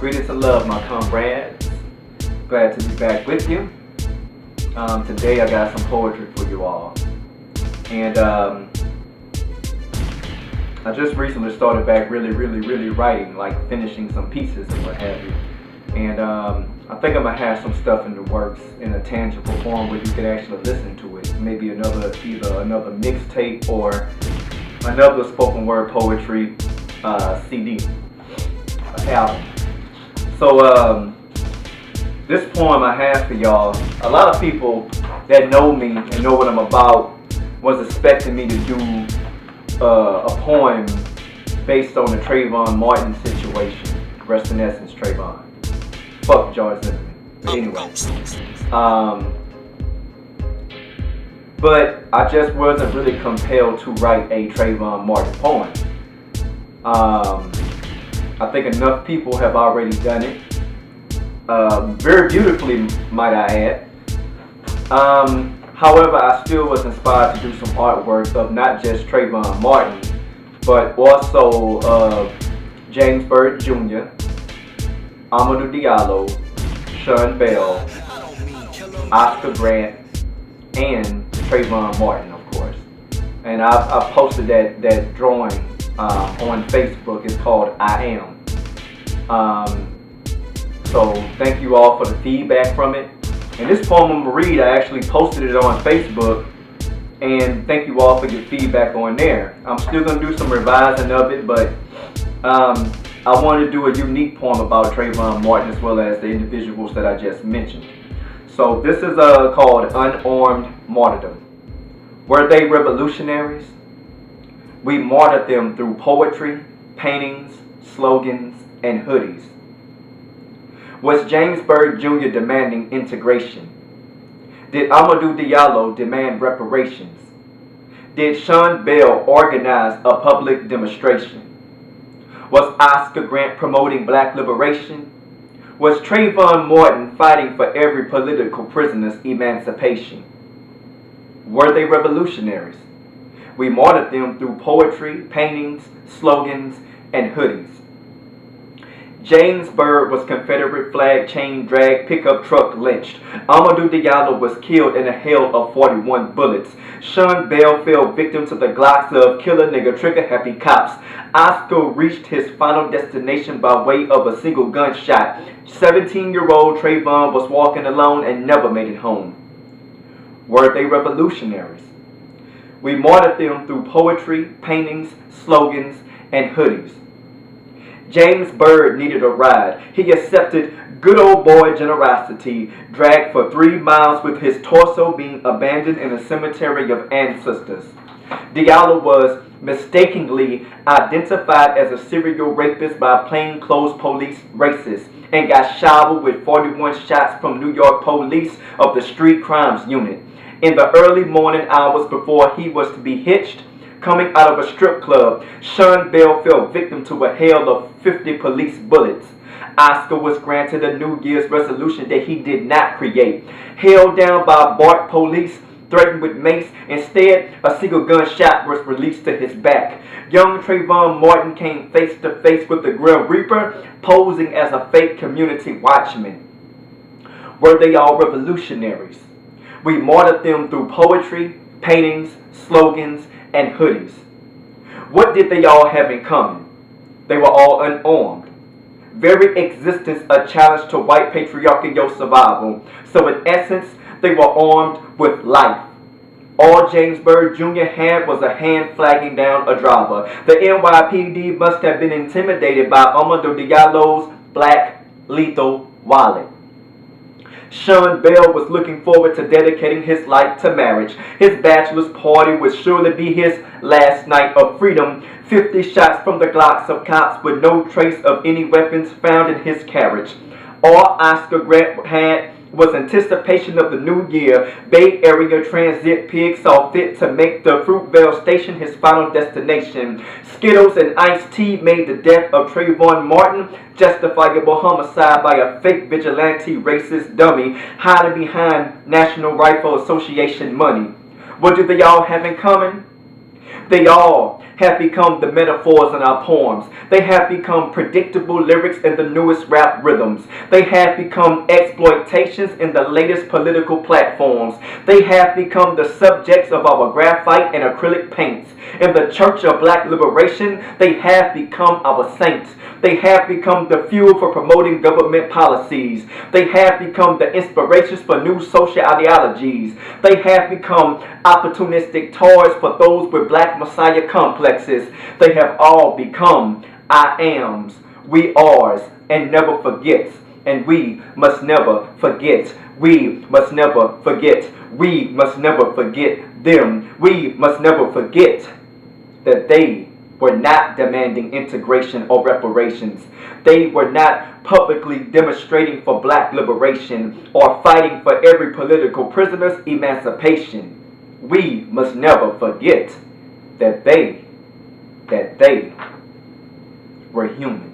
Greetings and love, my comrades. Glad to be back with you. Today I got some poetry for you all. And I just recently started back really writing, like finishing some pieces and what have you. And I think I'm going to have some stuff in the works in a tangible form where you can actually listen to it. Maybe either another mixtape or another spoken word poetry CD album. So this poem I have for y'all, a lot of people that know me and know what I'm about was expecting me to do a poem based on the Trayvon Martin situation. Rest in essence, Trayvon. Fuck George Zimmerman. But anyway. But I just wasn't really compelled to write a Trayvon Martin poem. I think enough people have already done it. Very beautifully, might I add. However, I still was inspired to do some artwork of not just Trayvon Martin, but also James Byrd Jr., Amadou Diallo, Sean Bell, Oscar Grant, and Trayvon Martin, of course. And I posted that drawing on Facebook. It's called I Am. So thank you all for the feedback from it. And this poem I'm going to read, I actually posted it on Facebook. And thank you all for your feedback on there. I'm still going to do some revising of it, but I wanted to do a unique poem about Trayvon Martin as well as the individuals that I just mentioned. So this is called UnArmed Martyrdom. Were they revolutionaries? We martyred them through poetry, paintings, slogans, and hoodies. Was James Byrd Jr. demanding integration? Did Amadou Diallo demand reparations? Did Sean Bell organize a public demonstration? Was Oscar Grant promoting black liberation? Was Trayvon Martin fighting for every political prisoner's emancipation? Were they revolutionaries? We martyred them through poetry, paintings, slogans, and hoodies. James Byrd was Confederate flag chain drag pickup truck lynched. Amadou Diallo was killed in a hail of 41 bullets. Sean Bell fell victim to the Glocks of killer nigga trigger happy cops. Oscar reached his final destination by way of a single gunshot. 17-year-old Trayvon was walking alone and never made it home. Were they revolutionaries? We martyred them through poetry, paintings, slogans, and hoodies. James Byrd needed a ride. He accepted good old boy generosity, dragged for 3 miles with his torso being abandoned in a cemetery of ancestors. Diallo was mistakenly identified as a serial rapist by plainclothes police racists and got showered with 41 shots from New York police of the Street Crimes Unit. In the early morning hours before he was to be hitched, coming out of a strip club, Sean Bell fell victim to a hail of 50 police bullets. Oscar was granted a New Year's resolution that he did not create. Held down by BART police, threatened with mace, instead a single gunshot was released to his back. Young Trayvon Martin came face to face with the Grim Reaper, posing as a fake community watchman. Were they all revolutionaries? We martyred them through poetry, paintings, slogans, and hoodies. What did they all have in common? They were all unarmed. Very existence a challenge to white patriarchal survival. So in essence, they were armed with life. All James Byrd Jr. had was a hand flagging down a driver. The NYPD must have been intimidated by Amadou Diallo's black lethal wallet. Sean Bell was looking forward to dedicating his life to marriage. His bachelor's party would surely be his last night of freedom. 50 shots from the Glocks of cops with no trace of any weapons found in his carriage. All Oscar Grant had was anticipation of the new year. Bay Area Transit Pig saw fit to make the Fruitvale Station his final destination. Skittles and iced tea made the death of Trayvon Martin justifiable homicide by a fake vigilante racist dummy hiding behind National Rifle Association money. What do they all have in common? They all have become the metaphors in our poems. They have become predictable lyrics in the newest rap rhythms. They have become exploitations in the latest political platforms. They have become the subjects of our graphite and acrylic paints. In the Church of Black Liberation, they have become our saints. They have become the fuel for promoting government policies. They have become the inspirations for new social ideologies. They have become opportunistic toys for those with black messiah complexes. They have all become I ams, we ours, and never forgets. And we must never forget. We must never forget. We must never forget them. We must never forget that they were not demanding integration or reparations. They were not publicly demonstrating for black liberation or fighting for every political prisoner's emancipation. We must never forget that they were human.